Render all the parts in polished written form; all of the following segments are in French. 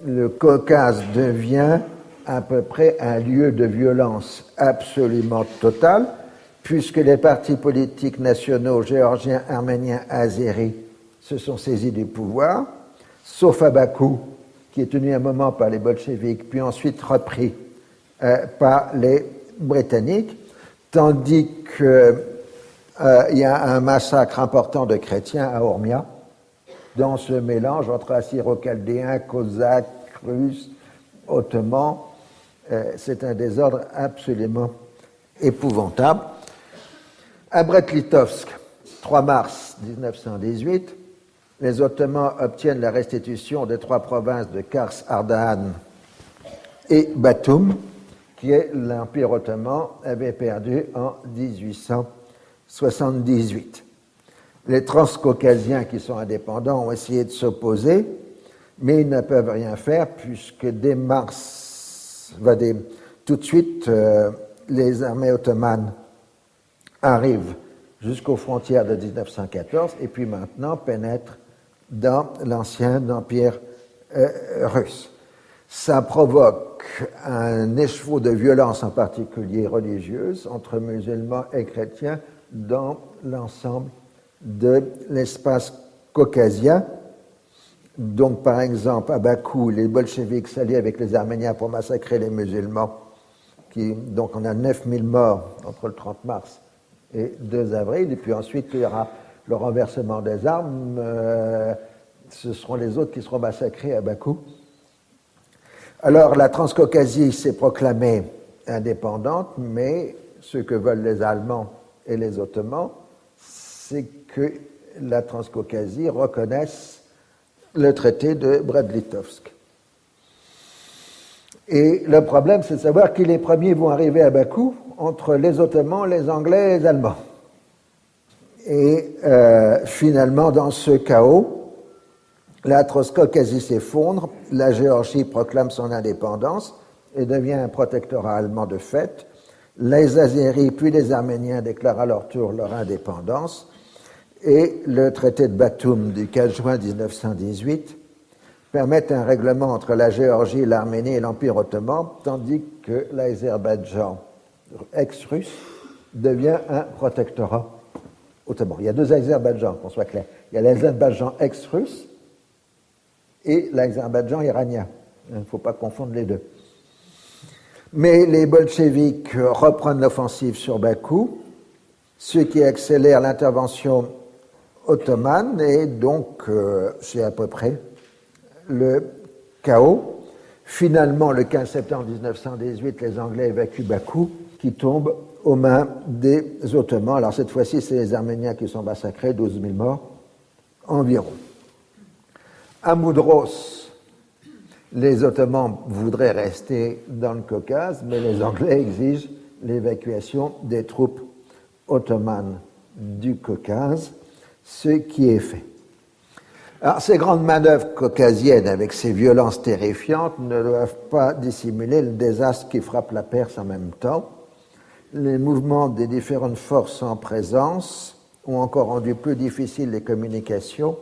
le Caucase devient à peu près un lieu de violence absolument totale, puisque les partis politiques nationaux géorgiens, arméniens, azéris se sont saisis du pouvoir, sauf à Bakou, qui est tenu un moment par les bolcheviks, puis ensuite repris par les Britanniques, tandis qu'il y a un massacre important de chrétiens à Ormia, dans ce mélange entre assyro-chaldéens, cosaques, russes, ottomans. C'est un désordre absolument épouvantable. À Brest-Litovsk, 3 mars 1918, les Ottomans obtiennent la restitution des 3 provinces de Kars, Ardahan et Batoum, qui l'Empire ottoman avait perdu en 1878. Les transcaucasiens qui sont indépendants ont essayé de s'opposer, mais ils ne peuvent rien faire puisque dès mars, tout de suite, les armées ottomanes arrivent jusqu'aux frontières de 1914 et puis maintenant pénètrent dans l'ancien empire russe. Ça provoque un écheveau de violence, en particulier religieuse, entre musulmans et chrétiens dans l'ensemble de l'espace caucasien. Donc, par exemple, à Bakou, les bolcheviks s'allient avec les Arméniens pour massacrer les musulmans. Donc, on a 9000 morts entre le 30 mars et 2 avril. Et puis ensuite, il y aura le renversement des armes. Ce seront les autres qui seront massacrés à Bakou. Alors, la Transcaucasie s'est proclamée indépendante, mais ce que veulent les Allemands et les Ottomans, c'est que la Transcaucasie reconnaisse le traité de Brest-Litovsk. Et le problème, c'est de savoir qui les premiers vont arriver à Bakou entre les Ottomans, les Anglais et les Allemands. Et finalement, dans ce chaos, la Transcaucasie s'effondre, la Géorgie proclame son indépendance et devient un protectorat allemand de fait. Les Azéris puis les Arméniens déclarent à leur tour leur indépendance et le traité de Batoum du 4 juin 1918 permet un règlement entre la Géorgie, l'Arménie et l'Empire ottoman, tandis que l'Azerbaïdjan ex-russe devient un protectorat ottoman. Il y a 2 Azerbaïdjans, qu'on soit clair. Il y a l'Azerbaïdjan ex-russe et l'Azerbaïdjan iranien. Il ne faut pas confondre les deux. Mais les bolcheviks reprennent l'offensive sur Bakou, ce qui accélère l'intervention ottomane, et donc c'est à peu près le chaos. Finalement, le 15 septembre 1918, les Anglais évacuent Bakou, qui tombe aux mains des Ottomans. Alors cette fois-ci, c'est les Arméniens qui sont massacrés, 12 000 morts environ. À Moudros, les Ottomans voudraient rester dans le Caucase, mais les Anglais exigent l'évacuation des troupes ottomanes du Caucase, ce qui est fait. Alors, ces grandes manœuvres caucasiennes, avec ces violences terrifiantes, ne doivent pas dissimuler le désastre qui frappe la Perse en même temps. Les mouvements des différentes forces en présence ont encore rendu plus difficiles les communications,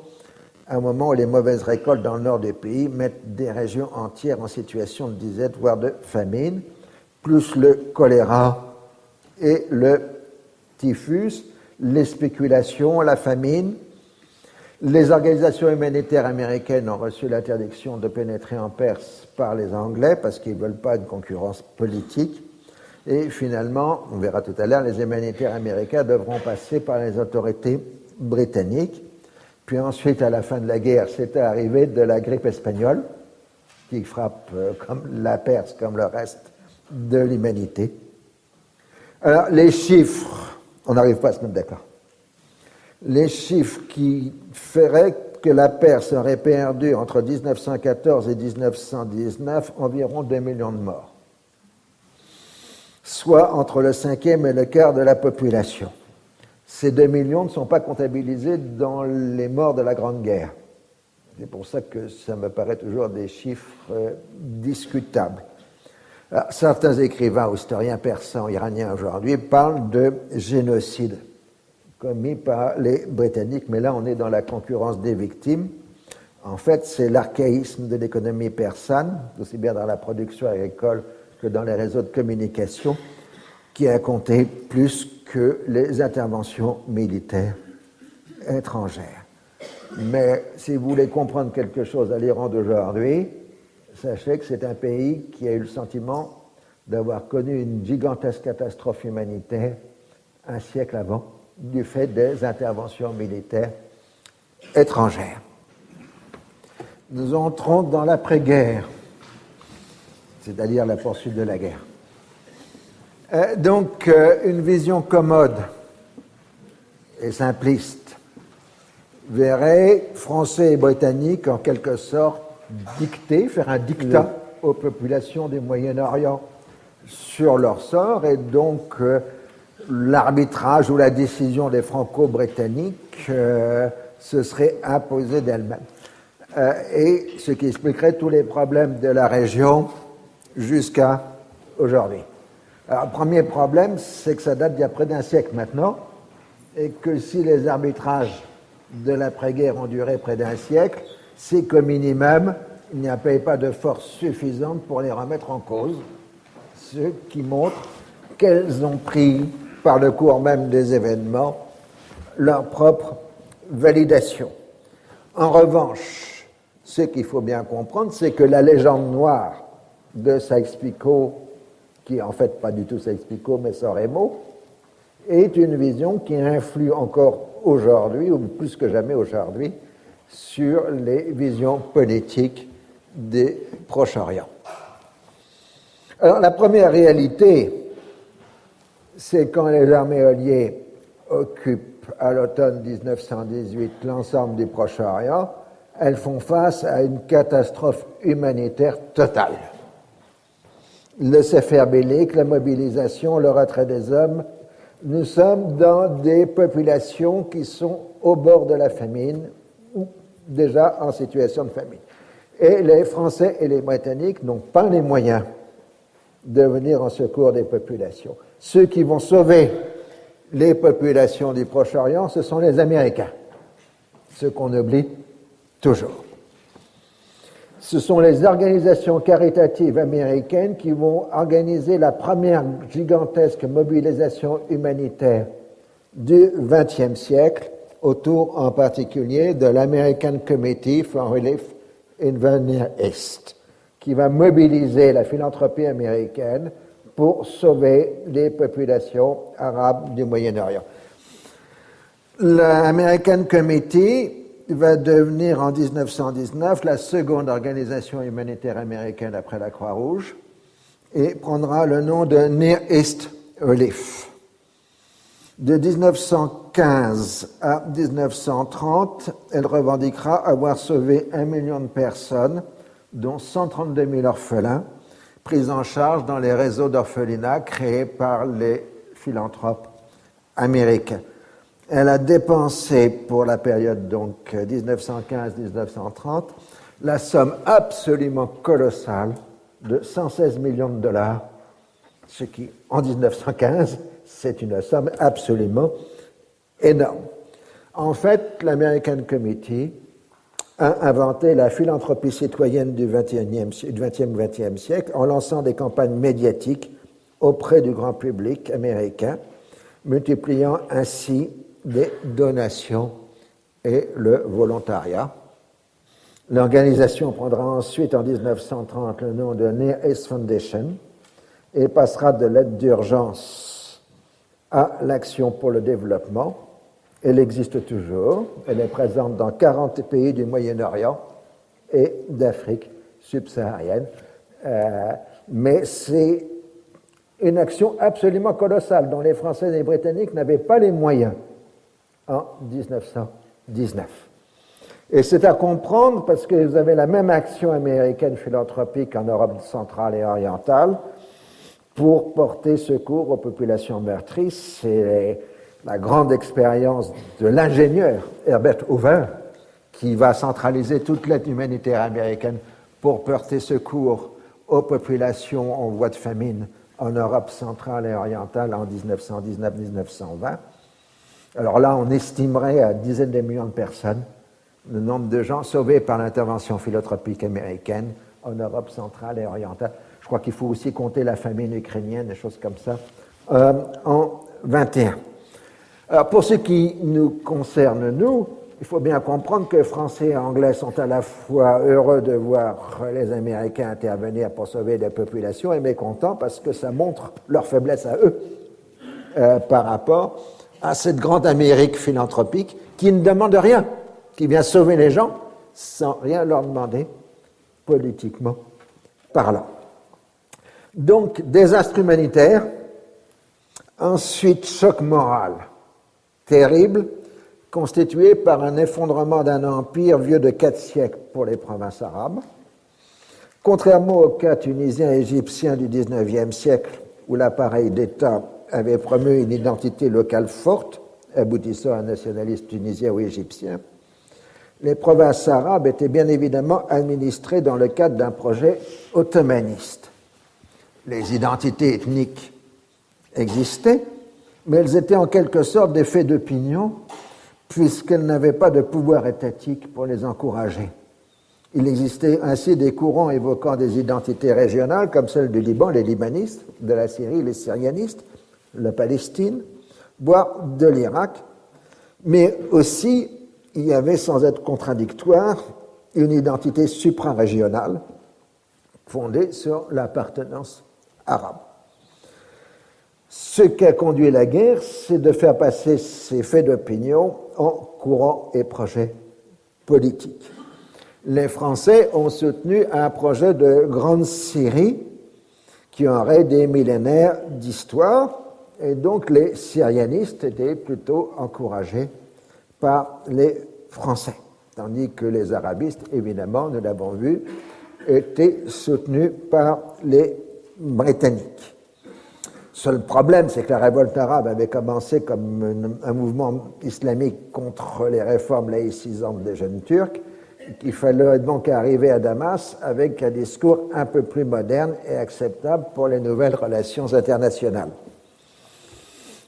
à un moment où les mauvaises récoltes dans le nord du pays mettent des régions entières en situation de disette, voire de famine, plus le choléra et le typhus, les spéculations, la famine. Les organisations humanitaires américaines ont reçu l'interdiction de pénétrer en Perse par les Anglais parce qu'ils ne veulent pas une concurrence politique. Et finalement, on verra tout à l'heure, les humanitaires américains devront passer par les autorités britanniques. Puis ensuite, à la fin de la guerre, c'était arrivé de la grippe espagnole, qui frappe comme la Perse, comme le reste de l'humanité. Alors, les chiffres, on n'arrive pas à se mettre d'accord. Les chiffres qui feraient que la Perse aurait perdu entre 1914 et 1919 environ 2 millions de morts, soit entre le cinquième et le quart de la population. Ces 2 millions ne sont pas comptabilisés dans les morts de la Grande Guerre. C'est pour ça que ça me paraît toujours des chiffres discutables. Alors, certains écrivains ou historiens persans, iraniens aujourd'hui, parlent de génocide commis par les Britanniques, mais là on est dans la concurrence des victimes En fait, c'est l'archaïsme de l'économie persane, aussi bien dans la production agricole que dans les réseaux de communication, qui a compté plus que les interventions militaires étrangères. Mais si vous voulez comprendre quelque chose à l'Iran d'aujourd'hui, sachez que c'est un pays qui a eu le sentiment d'avoir connu une gigantesque catastrophe humanitaire un siècle avant, du fait des interventions militaires étrangères. Nous entrons dans l'après-guerre, c'est-à-dire la poursuite de la guerre. Donc, une vision commode et simpliste verrait Français et Britanniques en quelque sorte dicter, faire un dictat aux populations du Moyen-Orient sur leur sort, et donc l'arbitrage ou la décision des Franco-Britanniques se serait imposée d'elle-même. Et ce qui expliquerait tous les problèmes de la région jusqu'à aujourd'hui. Alors, le premier problème, c'est que ça date d'il y a près d'un siècle maintenant, et que si les arbitrages de l'après-guerre ont duré près d'un siècle, c'est qu'au minimum, il n'y a pas de force suffisante pour les remettre en cause, ce qui montre qu'elles ont pris, par le cours même des événements, leur propre validation. En revanche, ce qu'il faut bien comprendre, c'est que la légende noire de Sykes-Picot, qui est en fait pas du tout Sykes-Picot, mais Soremo, est une vision qui influe encore aujourd'hui, ou plus que jamais aujourd'hui, sur les visions politiques des Proche-Orient. Alors, la première réalité, c'est quand les armées alliées occupent à l'automne 1918 l'ensemble du Proche-Orient, elles font face à une catastrophe humanitaire totale. Le cessez bellique, la mobilisation, le retrait des hommes, nous sommes dans des populations qui sont au bord de la famine ou déjà en situation de famine. Et les Français et les Britanniques n'ont pas les moyens de venir en secours des populations. Ceux qui vont sauver les populations du Proche-Orient, ce sont les Américains, ce qu'on oublie toujours. Ce sont les organisations caritatives américaines qui vont organiser la première gigantesque mobilisation humanitaire du XXe siècle, autour en particulier de l'American Committee for Relief in the Near East, qui va mobiliser la philanthropie américaine pour sauver les populations arabes du Moyen-Orient. L'American Committee va devenir en 1919 la seconde organisation humanitaire américaine après la Croix-Rouge et prendra le nom de Near East Relief. De 1915 à 1930, elle revendiquera avoir sauvé 1 million de personnes, dont 132 000 orphelins, pris en charge dans les réseaux d'orphelinat créés par les philanthropes américains. Elle a dépensé pour la période donc 1915-1930 la somme absolument colossale de 116 millions de dollars, ce qui, en 1915, c'est une somme absolument énorme. En fait, l'American Committee a inventé la philanthropie citoyenne du XXe siècle en lançant des campagnes médiatiques auprès du grand public américain, multipliant ainsi les donations et le volontariat. L'organisation prendra ensuite en 1930 le nom de Near East Foundation et passera de l'aide d'urgence à l'action pour le développement. Elle existe toujours, elle est présente dans 40 pays du Moyen-Orient et d'Afrique subsaharienne, mais c'est une action absolument colossale dont les Français et les Britanniques n'avaient pas les moyens en 1919. Et c'est à comprendre parce que vous avez la même action américaine philanthropique en Europe centrale et orientale pour porter secours aux populations meurtries. C'est la grande expérience de l'ingénieur Herbert Hoover qui va centraliser toute l'aide humanitaire américaine pour porter secours aux populations en voie de famine en Europe centrale et orientale en 1919-1920. Alors là, on estimerait à dizaines de millions de personnes le nombre de gens sauvés par l'intervention philanthropique américaine en Europe centrale et orientale. Je crois qu'il faut aussi compter la famine ukrainienne, des choses comme ça, en 21. Alors, pour ce qui nous concerne, nous, il faut bien comprendre que Français et Anglais sont à la fois heureux de voir les Américains intervenir pour sauver des populations et mécontents parce que ça montre leur faiblesse à eux par rapport à cette grande Amérique philanthropique qui ne demande rien, qui vient sauver les gens sans rien leur demander, politiquement parlant. Donc, désastre humanitaire, ensuite choc moral terrible, constitué par un effondrement d'un empire vieux de 4 siècles pour les provinces arabes. Contrairement au cas tunisien et égyptien du XIXe siècle, où l'appareil d'État avait promu une identité locale forte, aboutissant à un nationalisme tunisien ou égyptien, les provinces arabes étaient bien évidemment administrées dans le cadre d'un projet ottomaniste. Les identités ethniques existaient, mais elles étaient en quelque sorte des faits d'opinion, puisqu'elles n'avaient pas de pouvoir étatique pour les encourager. Il existait ainsi des courants évoquant des identités régionales, comme celle du Liban, les libanistes, de la Syrie, les syrianistes, la Palestine, voire de l'Irak, mais aussi il y avait, sans être contradictoire, une identité suprarégionale fondée sur l'appartenance arabe. Ce qui a conduit la guerre, c'est de faire passer ces faits d'opinion en courants et projets politiques. Les Français ont soutenu un projet de grande Syrie qui aurait des millénaires d'histoire, et donc les syrianistes étaient plutôt encouragés par les Français, tandis que les arabistes, évidemment, nous l'avons vu, étaient soutenus par les Britanniques. Seul problème, c'est que la révolte arabe avait commencé comme un mouvement islamique contre les réformes laïcisantes des jeunes Turcs, qu'il fallait donc arriver à Damas avec un discours un peu plus moderne et acceptable pour les nouvelles relations internationales,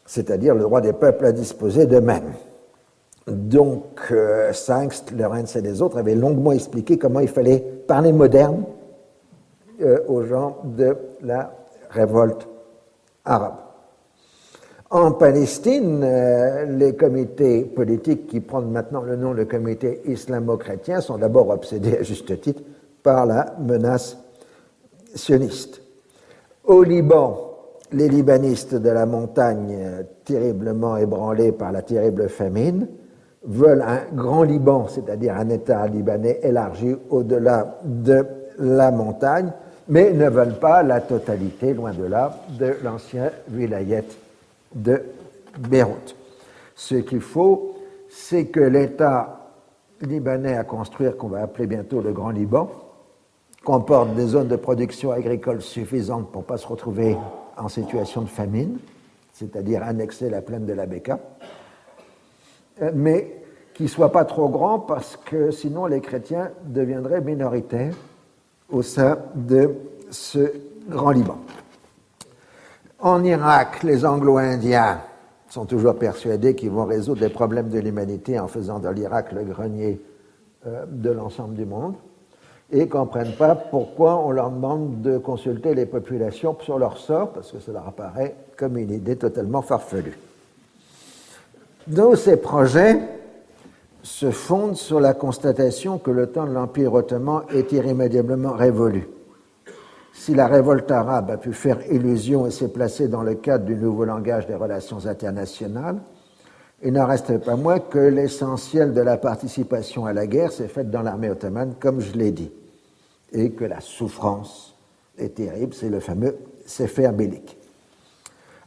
c'est-à-dire le droit des peuples à disposer d'eux-mêmes. Donc, Sangst, Lorenz et les autres avaient longuement expliqué comment il fallait parler moderne aux gens de la révolte arabe. En Palestine, les comités politiques qui prennent maintenant le nom de comité islamo-chrétien sont d'abord obsédés, à juste titre, par la menace sioniste. Au Liban, les libanistes de la montagne, terriblement ébranlés par la terrible famine, veulent un grand Liban, c'est-à-dire un État libanais élargi au-delà de la montagne, mais ne veulent pas la totalité, loin de là, de l'ancien vilayet de Beyrouth. Ce qu'il faut, c'est que l'État libanais à construire, qu'on va appeler bientôt le Grand Liban, comporte des zones de production agricole suffisantes pour ne pas se retrouver en situation de famine, c'est-à-dire annexer la plaine de la Bekaa, mais qui ne soit pas trop grand parce que sinon les chrétiens deviendraient minoritaires au sein de ce Grand Liban. En Irak, les Anglo-Indiens sont toujours persuadés qu'ils vont résoudre les problèmes de l'humanité en faisant de l'Irak le grenier de l'ensemble du monde et ne comprennent pas pourquoi on leur demande de consulter les populations sur leur sort, parce que ça leur apparaît comme une idée totalement farfelue. Donc ces projets se fondent sur la constatation que le temps de l'Empire ottoman est irrémédiablement révolu. Si la révolte arabe a pu faire illusion et s'est placée dans le cadre du nouveau langage des relations internationales, il n'en reste pas moins que l'essentiel de la participation à la guerre s'est faite dans l'armée ottomane, comme je l'ai dit, et que la souffrance est terrible, c'est le fameux Sefer Bellic.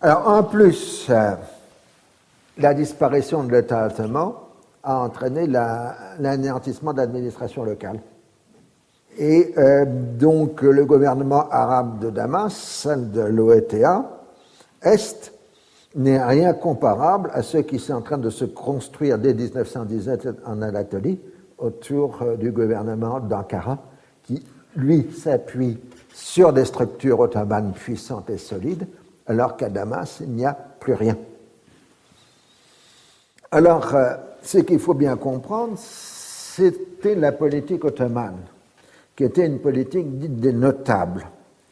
Alors, en plus, la disparition de l'État ottoman a entraîné l'anéantissement de l'administration locale. Et donc le gouvernement arabe de Damas, celle de l'OETA, Est, n'est rien comparable à ce qui est en train de se construire dès 1917 en Anatolie autour du gouvernement d'Ankara, qui, lui, s'appuie sur des structures ottomanes puissantes et solides, alors qu'à Damas, il n'y a plus rien. Alors, ce qu'il faut bien comprendre, c'était la politique ottomane, qui était une politique dite des notables.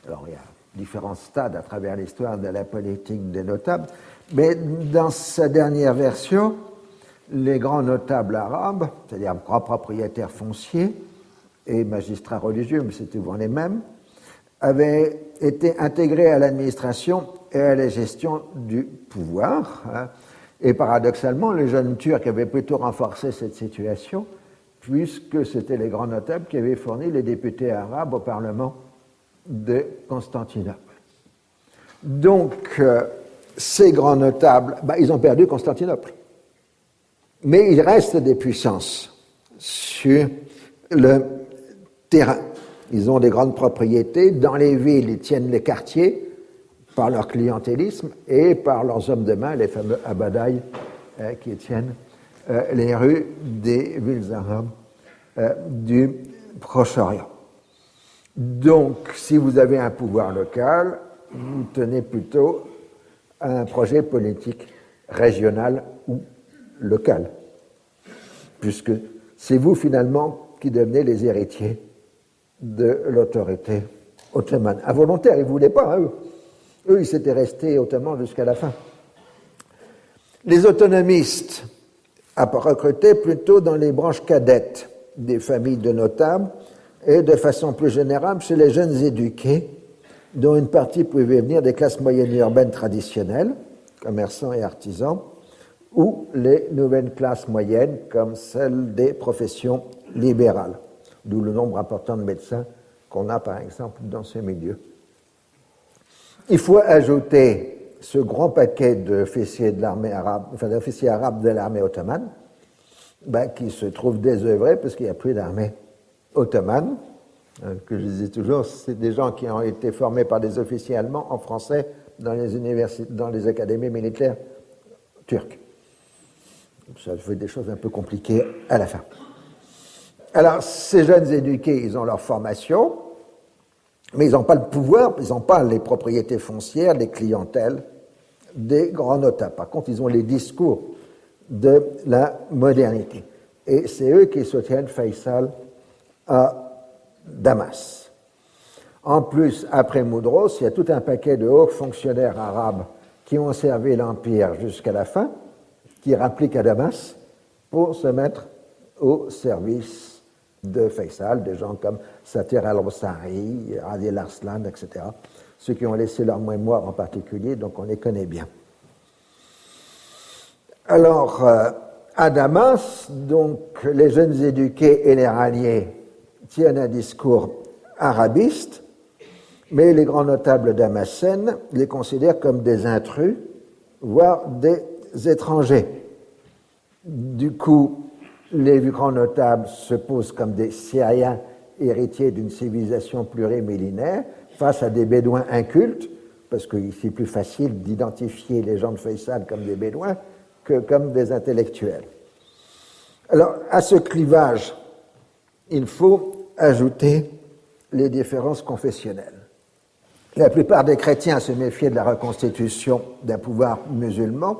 Alors, il y a différents stades à travers l'histoire de la politique des notables, mais dans sa dernière version, les grands notables arabes, c'est-à-dire grands propriétaires fonciers et magistrats religieux, mais c'était souvent les mêmes, avaient été intégrés à l'administration et à la gestion du pouvoir. Et paradoxalement, les jeunes Turcs avaient plutôt renforcé cette situation, puisque c'était les grands notables qui avaient fourni les députés arabes au Parlement de Constantinople. Donc, ces grands notables, ils ont perdu Constantinople. Mais il reste des puissances sur le terrain. Ils ont des grandes propriétés. Dans les villes, ils tiennent les quartiers par leur clientélisme et par leurs hommes de main, les fameux abadaïs qui tiennent les rues des villes arabes du Proche-Orient. Donc, si vous avez un pouvoir local, vous tenez plutôt à un projet politique régional ou local, puisque c'est vous finalement qui devenez les héritiers de l'autorité ottomane. Involontaire, ils ne voulaient pas, eux. Eux, ils s'étaient restés ottomans jusqu'à la fin. Les autonomistes recrutaient plutôt dans les branches cadettes des familles de notables et de façon plus générale chez les jeunes éduqués, dont une partie pouvait venir des classes moyennes urbaines traditionnelles, commerçants et artisans, ou les nouvelles classes moyennes comme celles des professions libérales, d'où le nombre important de médecins qu'on a par exemple dans ce milieu. Il faut ajouter ce grand paquet d'officiers de l'armée arabe, d'officiers arabes de l'armée ottomane, qui se trouvent désœuvrés parce qu'il n'y a plus d'armée ottomane. Que je disais toujours, c'est des gens qui ont été formés par des officiers allemands en français dans les académies militaires turques. Ça fait des choses un peu compliquées à la fin. Alors, ces jeunes éduqués, ils ont leur formation, mais ils n'ont pas le pouvoir, ils n'ont pas les propriétés foncières, les clientèles des grands notables. Par contre, ils ont les discours de la modernité. Et c'est eux qui soutiennent Faisal à Damas. En plus, après Moudros, il y a tout un paquet de hauts fonctionnaires arabes qui ont servi l'Empire jusqu'à la fin, qui rappliquent à Damas pour se mettre au service de Faisal, des gens comme Satir al-Rossari, Adil Arslan, etc. Ceux qui ont laissé leur mémoire en particulier, donc on les connaît bien. Alors, à Damas, donc, les jeunes éduqués et les ralliés tiennent un discours arabiste, mais les grands notables damascènes les considèrent comme des intrus, voire des étrangers. Du coup, les grands notables se posent comme des Syriens héritiers d'une civilisation plurimillénaire face à des Bédouins incultes, parce que c'est plus facile d'identifier les gens de Faisal comme des Bédouins que comme des intellectuels. Alors, à ce clivage, il faut ajouter les différences confessionnelles. La plupart des chrétiens se méfiaient de la reconstitution d'un pouvoir musulman,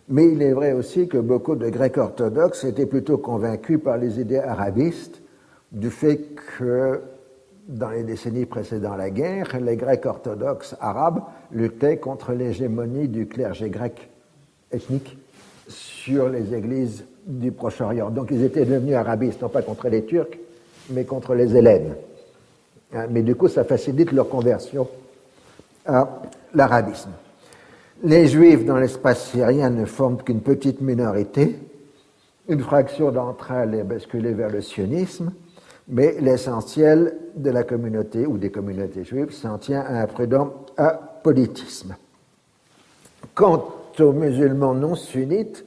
mais il est vrai aussi que beaucoup de Grecs orthodoxes étaient plutôt convaincus par les idées arabistes du fait que, dans les décennies précédant la guerre, les Grecs orthodoxes arabes luttaient contre l'hégémonie du clergé grec ethnique sur les églises du Proche-Orient. Donc ils étaient devenus arabistes, non pas contre les Turcs, mais contre les Hellènes. Mais du coup, ça facilite leur conversion à l'arabisme. Les Juifs dans l'espace syrien ne forment qu'une petite minorité. Une fraction d'entre elles est basculée vers le sionisme, mais l'essentiel de la communauté ou des communautés juives s'en tient à un prudent apolitisme. Quant aux musulmans non sunnites,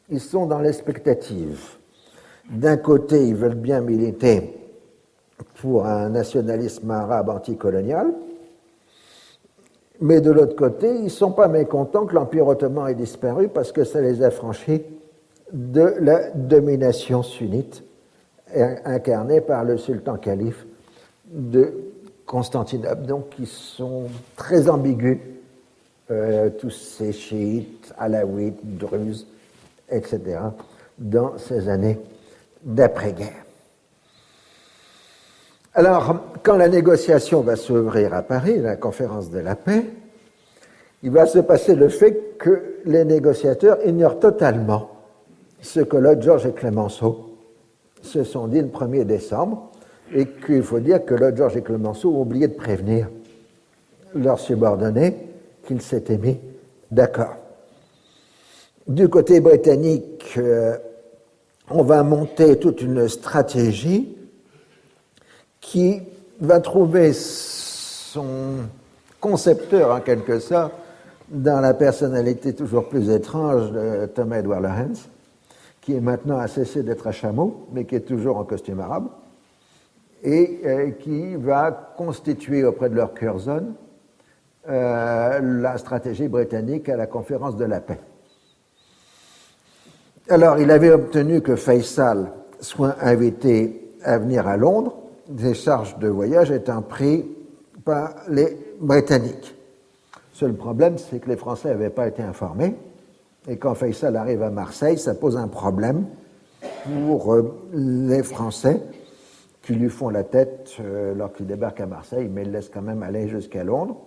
ils sont dans l'expectative. D'un côté, ils veulent bien militer pour un nationalisme arabe anticolonial, mais de l'autre côté, ils ne sont pas mécontents que l'Empire ottoman ait disparu parce que ça les a franchis de la domination sunnite incarnée par le sultan calife de Constantinople. Donc, ils sont très ambigus, tous ces chiites, alaouites, druzes, etc., dans ces années d'après-guerre. Alors, quand la négociation va s'ouvrir à Paris, la conférence de la paix, il va se passer le fait que les négociateurs ignorent totalement ce que Lloyd George et Clemenceau se sont dit le 1er décembre, et qu'il faut dire que Lloyd George et Clemenceau ont oublié de prévenir leurs subordonnés qu'ils s'étaient mis d'accord. Du côté britannique, on va monter toute une stratégie qui va trouver son concepteur, en quelque sorte, dans la personnalité toujours plus étrange de Thomas Edward Lawrence, qui est maintenant a cessé d'être à chameau, mais qui est toujours en costume arabe, et qui va constituer auprès de leur Curzon la stratégie britannique à la conférence de la paix. Alors, il avait obtenu que Faysal soit invité à venir à Londres, des charges de voyage étant prises par les Britanniques. Seul problème, c'est que les Français n'avaient pas été informés, et quand Faysal arrive à Marseille, ça pose un problème pour les Français qui lui font la tête lorsqu'il débarque à Marseille, mais ils le laissent quand même aller jusqu'à Londres.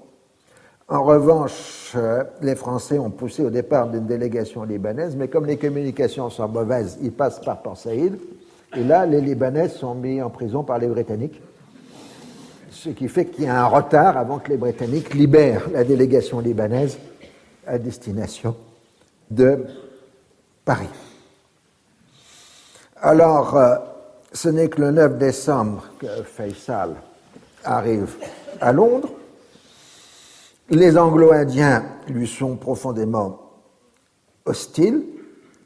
En revanche, les Français ont poussé au départ d'une délégation libanaise, mais comme les communications sont mauvaises, ils passent par Port Saïd, et là, les Libanais sont mis en prison par les Britanniques, ce qui fait qu'il y a un retard avant que les Britanniques libèrent la délégation libanaise à destination de Paris. Alors, ce n'est que le 9 décembre que Faysal arrive à Londres. Les Anglo-Indiens lui sont profondément hostiles,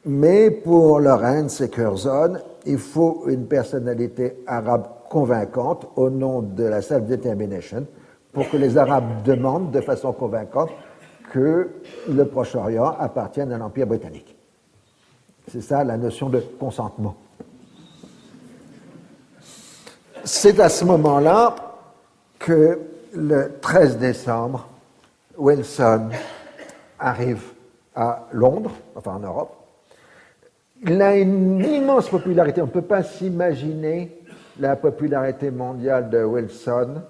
mais pour Lawrence et Curzon, il faut une personnalité arabe convaincante au nom de la self-determination pour que les Arabes demandent de façon convaincante que le Proche-Orient appartienne à l'Empire britannique. C'est ça la notion de consentement. C'est à ce moment-là que le 13 décembre, Wilson arrive à Londres, enfin en Europe. Il a une immense popularité. On ne peut pas s'imaginer la popularité mondiale de Wilson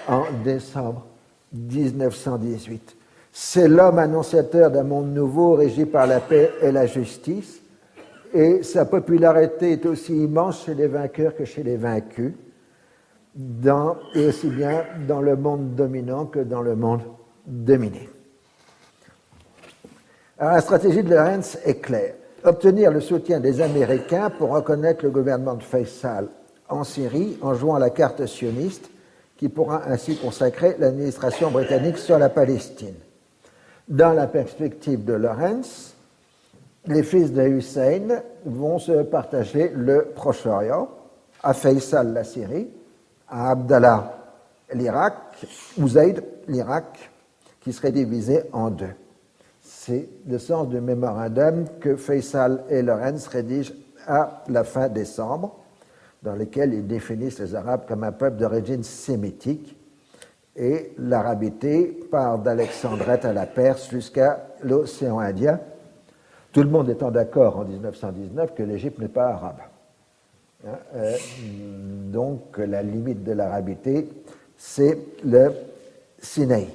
en décembre 1918. C'est l'homme annonciateur d'un monde nouveau régi par la paix et la justice. Et sa popularité est aussi immense chez les vainqueurs que chez les vaincus, et aussi bien dans le monde dominant que dans le monde dominé. Alors, la stratégie de Lawrence est claire. Obtenir le soutien des Américains pour reconnaître le gouvernement de Faysal en Syrie en jouant la carte sioniste qui pourra ainsi consacrer l'administration britannique sur la Palestine. Dans la perspective de Lawrence, les fils de Hussein vont se partager le Proche-Orient, à Faysal la Syrie, à Abdallah l'Irak, ou Zayd l'Irak, qui serait divisé en deux. C'est le sens du mémorandum que Faysal et Lawrence rédigent à la fin décembre, dans lequel ils définissent les Arabes comme un peuple d'origine sémitique, et l'arabité part d'Alexandrette à la Perse jusqu'à l'océan Indien, tout le monde étant d'accord en 1919 que l'Égypte n'est pas arabe. Donc la limite de l'arabité, c'est le Sinaï.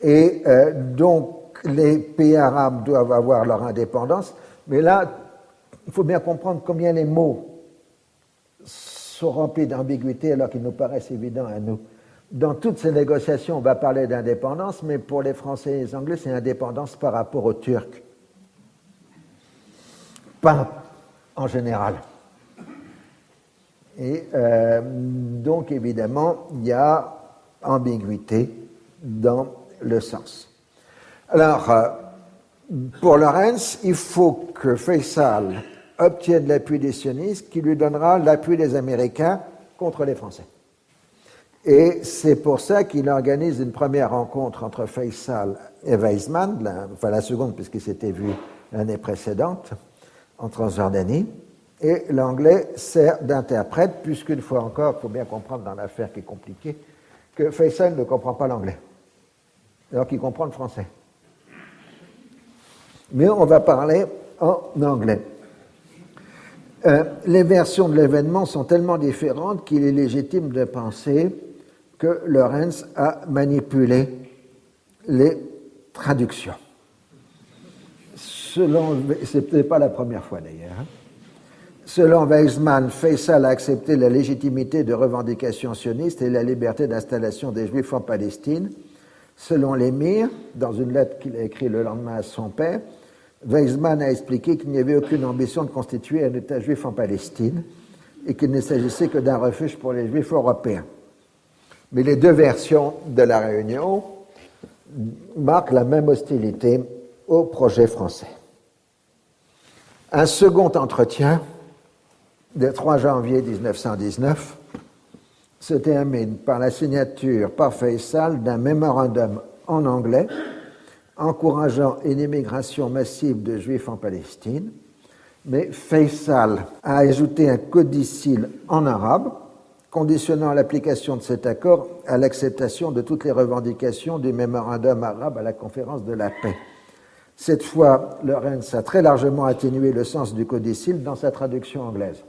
Et donc les pays arabes doivent avoir leur indépendance, mais là, il faut bien comprendre combien les mots sont remplis d'ambiguïté alors qu'ils nous paraissent évidents à nous. Dans toutes ces négociations, on va parler d'indépendance, mais pour les Français et les Anglais, c'est indépendance par rapport aux Turcs. Pas en général. Et donc, évidemment, il y a ambiguïté dans le sens. Alors, pour Lawrence, il faut que Faysal obtienne l'appui des sionistes qui lui donnera l'appui des Américains contre les Français. Et c'est pour ça qu'il organise une première rencontre entre Faysal et Weizmann, la seconde puisqu'il s'était vu l'année précédente, en Transjordanie, et l'anglais sert d'interprète, puisqu'une fois encore, il faut bien comprendre dans l'affaire qui est compliquée, que Faysal ne comprend pas l'anglais, alors qu'il comprend le français. Mais on va parler en anglais. les versions de l'événement sont tellement différentes qu'il est légitime de penser que Lorentz a manipulé les traductions. C'est peut-être pas la première fois d'ailleurs. Selon Weizmann, Faisal a accepté la légitimité de revendications sionistes et la liberté d'installation des Juifs en Palestine. Selon l'émir, dans une lettre qu'il a écrite le lendemain à son père, Weizmann a expliqué qu'il n'y avait aucune ambition de constituer un État juif en Palestine et qu'il ne s'agissait que d'un refuge pour les Juifs européens. Mais les deux versions de la réunion marquent la même hostilité au projet français. Un second entretien, le 3 janvier 1919, se termine par la signature par Faisal d'un mémorandum en anglais encourageant une immigration massive de Juifs en Palestine, mais Faisal a ajouté un codicile en arabe conditionnant l'application de cet accord à l'acceptation de toutes les revendications du mémorandum arabe à la conférence de la paix. Cette fois, Lorentz a très largement atténué le sens du codicile dans sa traduction anglaise.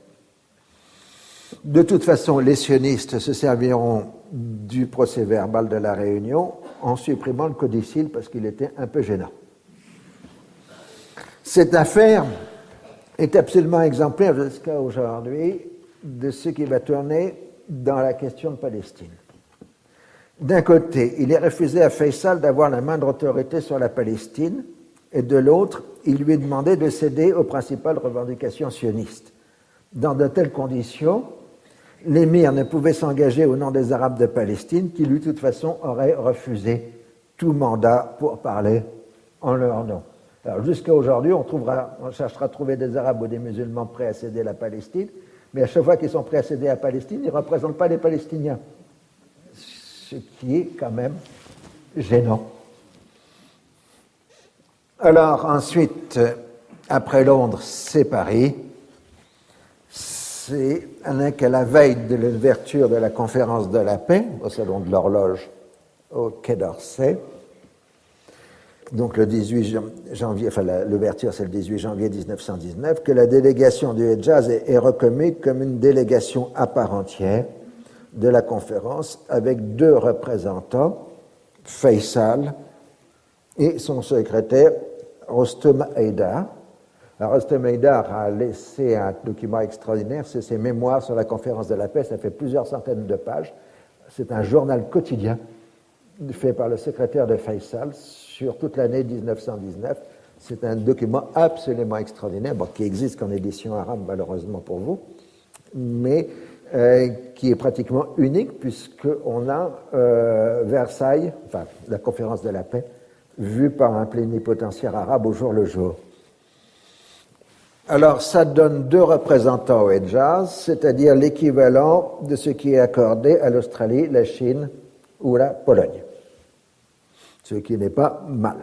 De toute façon, les sionistes se serviront du procès-verbal de la réunion en supprimant le codicile parce qu'il était un peu gênant. Cette affaire est absolument exemplaire jusqu'à aujourd'hui de ce qui va tourner dans la question de Palestine. D'un côté, il est refusé à Faisal d'avoir la moindre autorité sur la Palestine, et de l'autre, il lui est demandé de céder aux principales revendications sionistes. Dans de telles conditions, l'émir ne pouvait s'engager au nom des Arabes de Palestine qui, lui, de toute façon, auraient refusé tout mandat pour parler en leur nom. Alors, jusqu'à aujourd'hui, on cherchera à trouver des Arabes ou des musulmans prêts à céder la Palestine, mais à chaque fois qu'ils sont prêts à céder la Palestine, ils ne représentent pas les Palestiniens. Ce qui est quand même gênant. Alors, ensuite, après Londres, c'est Paris. C'est qu'à la veille de l'ouverture de la conférence de la paix, au Salon de l'Horloge, au Quai d'Orsay, donc le 18 janvier, enfin l'ouverture c'est le 18 janvier 1919, que la délégation du Hedjaz est reconnue comme une délégation à part entière de la conférence avec deux représentants, Faisal et son secrétaire Rostom Haïdar. Alors, Rostom Haïdar a laissé un document extraordinaire, c'est ses mémoires sur la conférence de la paix, ça fait plusieurs centaines de pages. C'est un journal quotidien fait par le secrétaire de Faisal sur toute l'année 1919. C'est un document absolument extraordinaire, bon, qui existe qu'en édition arabe, malheureusement pour vous, mais qui est pratiquement unique puisqu'on a Versailles, enfin la conférence de la paix, vue par un plénipotentiaire arabe au jour le jour. Alors, ça donne deux représentants au Hedjaz, c'est-à-dire l'équivalent de ce qui est accordé à l'Australie, la Chine ou la Pologne. Ce qui n'est pas mal.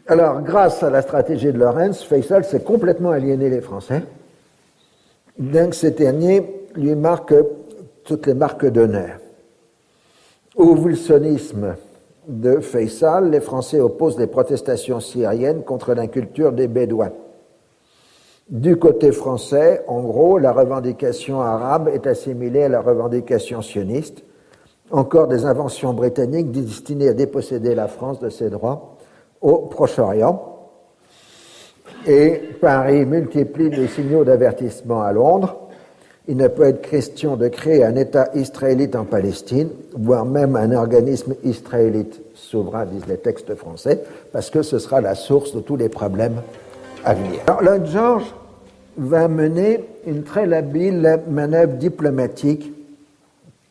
Alors, grâce à la stratégie de Lorentz, Faisal s'est complètement aliéné les Français. Donc, ces derniers lui marquent toutes les marques d'honneur. Au wilsonisme de Faisal, les Français opposent les protestations syriennes contre l'inculture des Bédouins. Du côté français, en gros, la revendication arabe est assimilée à la revendication sioniste, encore des inventions britanniques destinées à déposséder la France de ses droits au Proche-Orient. Et Paris multiplie les signaux d'avertissement à Londres. Il ne peut être question de créer un État israélite en Palestine, voire même un organisme israélite souverain, disent les textes français, parce que ce sera la source de tous les problèmes à venir. Alors, Lloyd George va mener une très habile manœuvre diplomatique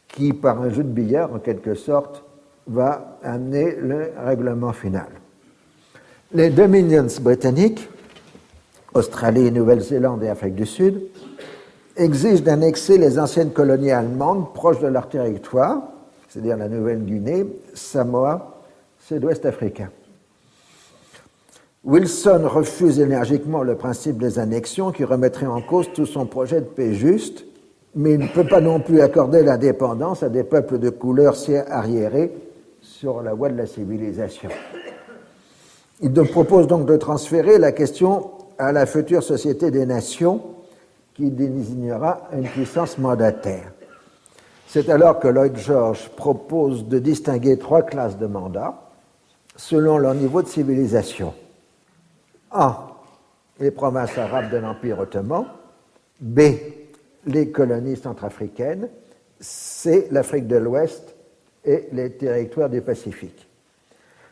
qui, par un jeu de billard, en quelque sorte, va amener le règlement final. Les Dominions britanniques, Australie, Nouvelle-Zélande et Afrique du Sud, exigent d'annexer les anciennes colonies allemandes proches de leur territoire, c'est-à-dire la Nouvelle-Guinée, Samoa, sud-ouest africain. Wilson refuse énergiquement le principe des annexions qui remettrait en cause tout son projet de paix juste, mais il ne peut pas non plus accorder l'indépendance à des peuples de couleur si arriérés sur la voie de la civilisation. Il propose donc de transférer la question à la future Société des Nations qui désignera une puissance mandataire. C'est alors que Lloyd George propose de distinguer 3 classes de mandats selon leur niveau de civilisation. A, les provinces arabes de l'Empire ottoman. B, les colonies centrafricaines. C, l'Afrique de l'Ouest et les territoires du Pacifique.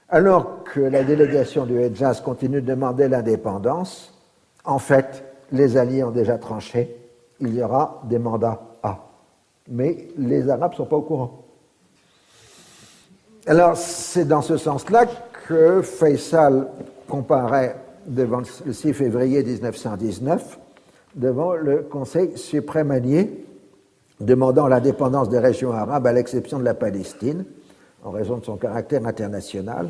Alors que la délégation du Hedjaz continue de demander l'indépendance, en fait, les Alliés ont déjà tranché, il y aura des mandats A. Mais les Arabes ne sont pas au courant. Alors, c'est dans ce sens-là que Faisal comparaît devant le 6 février 1919 devant le Conseil suprême allié demandant l'indépendance des régions arabes à l'exception de la Palestine en raison de son caractère international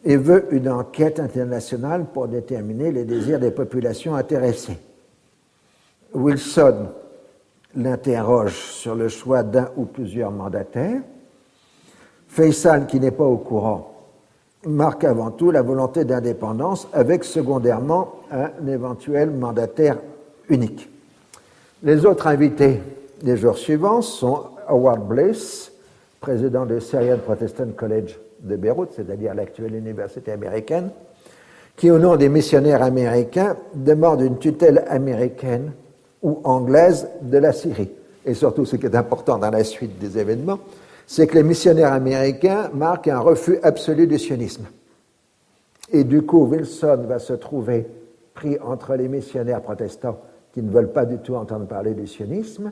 et veut une enquête internationale pour déterminer les désirs des populations intéressées. Wilson l'interroge sur le choix d'un ou plusieurs mandataires. Faisal, qui n'est pas au courant, marque avant tout la volonté d'indépendance avec secondairement un éventuel mandataire unique. Les autres invités des jours suivants sont Howard Bliss, président du Syrian Protestant College de Beyrouth, c'est-à-dire l'actuelle université américaine, qui, au nom des missionnaires américains, demande une tutelle américaine ou anglaise de la Syrie. Et surtout, ce qui est important dans la suite des événements, c'est que les missionnaires américains marquent un refus absolu du sionisme. Et du coup, Wilson va se trouver pris entre les missionnaires protestants qui ne veulent pas du tout entendre parler du sionisme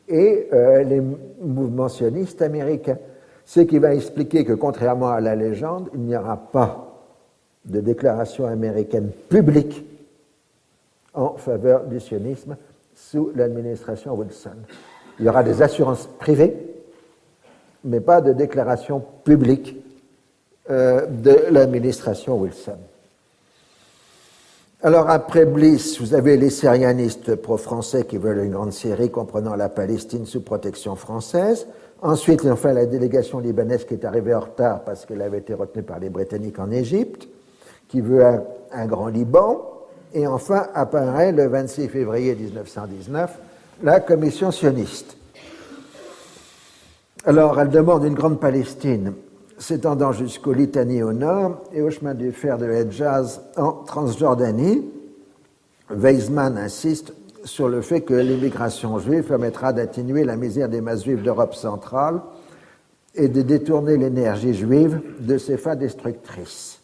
et les mouvements sionistes américains. Ce qui va expliquer que, contrairement à la légende, il n'y aura pas de déclaration américaine publique en faveur du sionisme sous l'administration Wilson. Il y aura des assurances privées, mais pas de déclaration publique de l'administration Wilson. Alors, après Bliss, vous avez les syrianistes pro-français qui veulent une grande Syrie comprenant la Palestine sous protection française. Ensuite, enfin, la délégation libanaise qui est arrivée en retard parce qu'elle avait été retenue par les Britanniques en Égypte, qui veut un grand Liban. Et enfin, apparaît le 26 février 1919, la commission sioniste. Alors, elle demande une grande Palestine s'étendant jusqu'au Litanie au nord et au chemin de fer de Hedjaz en Transjordanie. Weizmann insiste sur le fait que l'immigration juive permettra d'atténuer la misère des masses juives d'Europe centrale et de détourner l'énergie juive de ses fins destructrices,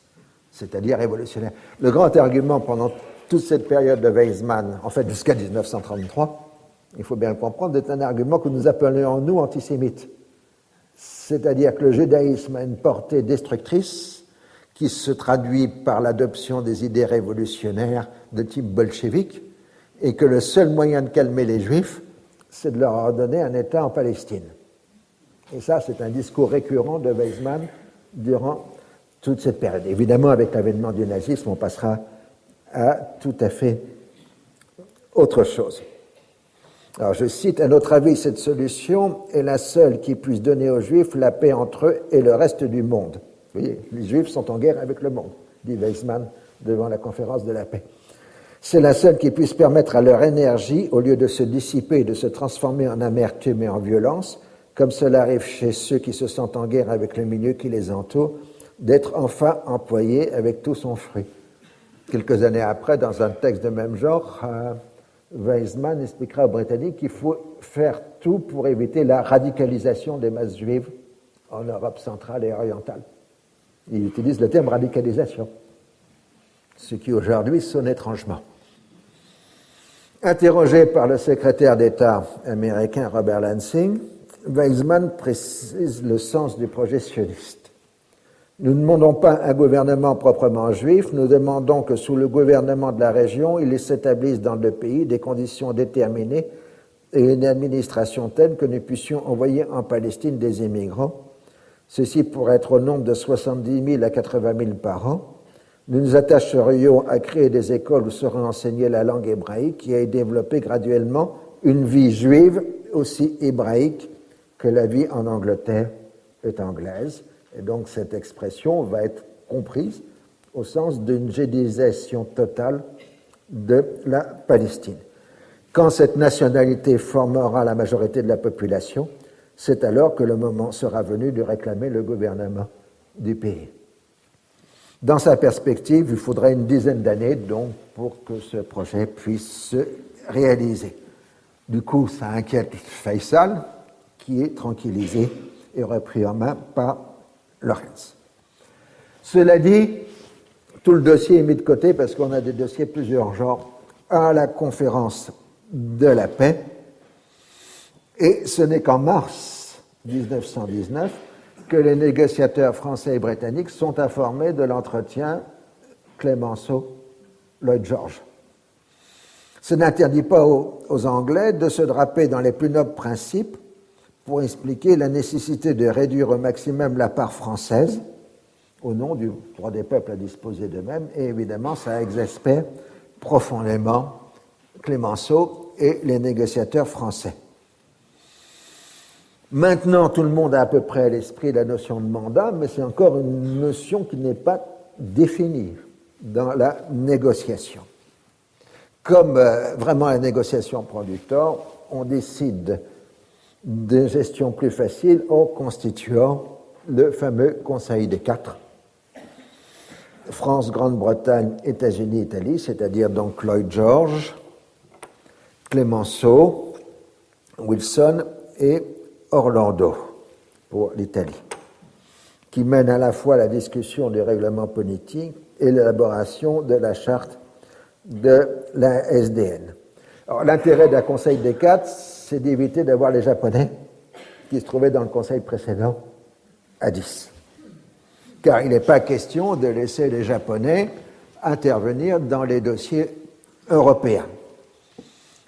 c'est-à-dire révolutionnaires. Le grand argument pendant toute cette période de Weizmann, en fait jusqu'à 1933, il faut bien le comprendre, est un argument que nous appelons nous antisémites. C'est-à-dire que le judaïsme a une portée destructrice qui se traduit par l'adoption des idées révolutionnaires de type bolchevique et que le seul moyen de calmer les juifs, c'est de leur ordonner un État en Palestine. Et ça, c'est un discours récurrent de Weizmann durant toute cette période. Évidemment, avec l'avènement du nazisme, on passera à tout à fait autre chose. Alors, je cite, à notre avis, cette solution est la seule qui puisse donner aux Juifs la paix entre eux et le reste du monde. Vous voyez, les Juifs sont en guerre avec le monde, dit Weizmann devant la conférence de la paix. C'est la seule qui puisse permettre à leur énergie, au lieu de se dissiper et de se transformer en amertume et en violence, comme cela arrive chez ceux qui se sentent en guerre avec le milieu qui les entoure, d'être enfin employée avec tout son fruit. Quelques années après, dans un texte de même genre, Weizmann expliquera aux Britanniques qu'il faut faire tout pour éviter la radicalisation des masses juives en Europe centrale et orientale. Il utilise le terme radicalisation, ce qui aujourd'hui sonne étrangement. Interrogé par le secrétaire d'État américain Robert Lansing, Weizmann précise le sens du projet sioniste. Nous ne demandons pas un gouvernement proprement juif, nous demandons que sous le gouvernement de la région, il s'établisse dans le pays des conditions déterminées et une administration telle que nous puissions envoyer en Palestine des immigrants. Ceci pourrait être au nombre de 70 000 à 80 000 par an. Nous nous attacherions à créer des écoles où serait enseignée la langue hébraïque et à y développer graduellement une vie juive aussi hébraïque que la vie en Angleterre est anglaise. Et donc cette expression va être comprise au sens d'une judaïsation totale de la Palestine. Quand cette nationalité formera la majorité de la population, c'est alors que le moment sera venu de réclamer le gouvernement du pays. Dans sa perspective, il faudrait une dizaine d'années donc pour que ce projet puisse se réaliser. Du coup, ça inquiète Faisal, qui est tranquillisé et repris en main par Lawrence. Cela dit, tout le dossier est mis de côté parce qu'on a des dossiers plus urgents à la conférence de la paix. Et ce n'est qu'en mars 1919 que les négociateurs français et britanniques sont informés de l'entretien Clemenceau-Lloyd George. Ce n'interdit pas aux Anglais de se draper dans les plus nobles principes pour expliquer la nécessité de réduire au maximum la part française au nom du droit des peuples à disposer d'eux-mêmes, et évidemment ça exaspère profondément Clemenceau et les négociateurs français. Maintenant, tout le monde a à peu près à l'esprit la notion de mandat, mais c'est encore une notion qui n'est pas définie dans la négociation. Comme vraiment la négociation prend du temps, on décide de gestion plus facile en constituant le fameux Conseil des Quatre. France, Grande-Bretagne, États-Unis, Italie, c'est-à-dire donc Lloyd George, Clemenceau, Wilson et Orlando pour l'Italie, qui mène à la fois la discussion du règlement politique et l'élaboration de la charte de la SDN. Alors, l'intérêt d'un Conseil des Quatre, c'est d'éviter d'avoir les Japonais qui se trouvaient dans le Conseil précédent à 10. Car il n'est pas question de laisser les Japonais intervenir dans les dossiers européens.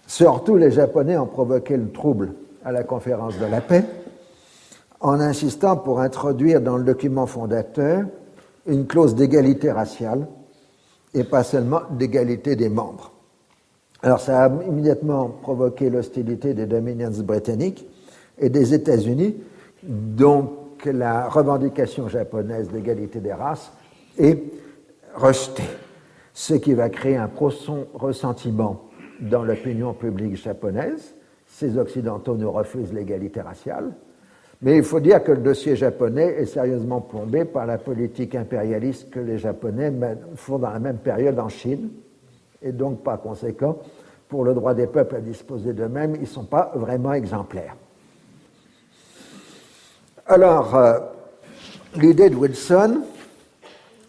Surtout, les Japonais ont provoqué le trouble à la conférence de la paix en insistant pour introduire dans le document fondateur une clause d'égalité raciale et pas seulement d'égalité des membres. Alors ça a immédiatement provoqué l'hostilité des dominions britanniques et des États-Unis, donc la revendication japonaise d'égalité des races est rejetée, ce qui va créer un profond ressentiment dans l'opinion publique japonaise. Ces Occidentaux nous refusent l'égalité raciale, mais il faut dire que le dossier japonais est sérieusement plombé par la politique impérialiste que les Japonais font dans la même période en Chine, et donc par conséquent, pour le droit des peuples à disposer d'eux-mêmes, ils ne sont pas vraiment exemplaires. Alors, l'idée de Wilson,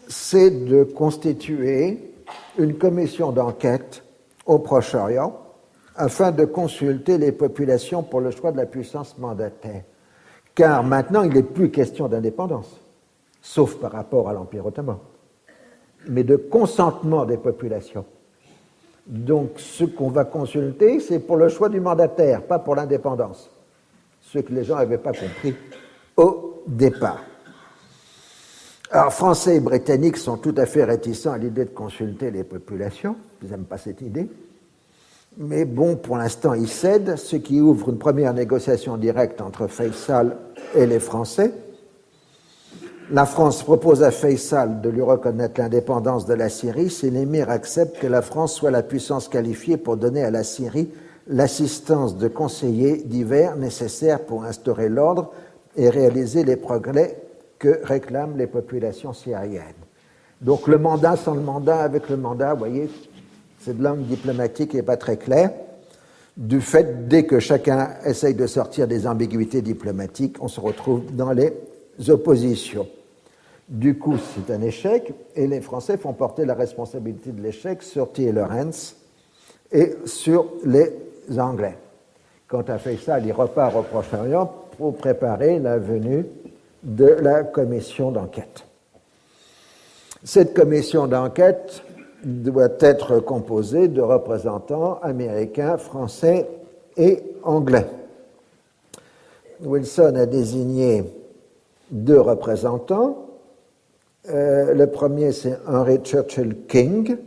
c'est de constituer une commission d'enquête au Proche-Orient afin de consulter les populations pour le choix de la puissance mandataire. Car maintenant, il n'est plus question d'indépendance, sauf par rapport à l'Empire ottoman, mais de consentement des populations. Donc, ce qu'on va consulter, c'est pour le choix du mandataire, pas pour l'indépendance. Ce que les gens n'avaient pas compris au départ. Alors, Français et Britanniques sont tout à fait réticents à l'idée de consulter les populations. Ils n'aiment pas cette idée. Mais bon, pour l'instant, ils cèdent, ce qui ouvre une première négociation directe entre Faisal et les Français. La France propose à Faisal de lui reconnaître l'indépendance de la Syrie si l'émir accepte que la France soit la puissance qualifiée pour donner à la Syrie l'assistance de conseillers divers nécessaires pour instaurer l'ordre et réaliser les progrès que réclament les populations syriennes. Donc le mandat sans le mandat avec le mandat, vous voyez, cette langue diplomatique n'est pas très claire. Du fait, dès que chacun essaye de sortir des ambiguïtés diplomatiques, on se retrouve dans les oppositions. Du coup, c'est un échec, et les Français font porter la responsabilité de l'échec sur T. Lawrence et sur les Anglais. Quant à Faisal, il repart au Proche-Orient pour préparer la venue de la commission d'enquête. Cette commission d'enquête doit être composée de représentants américains, français et anglais. Wilson a désigné 2 représentants. Le premier, c'est Henry Churchill King,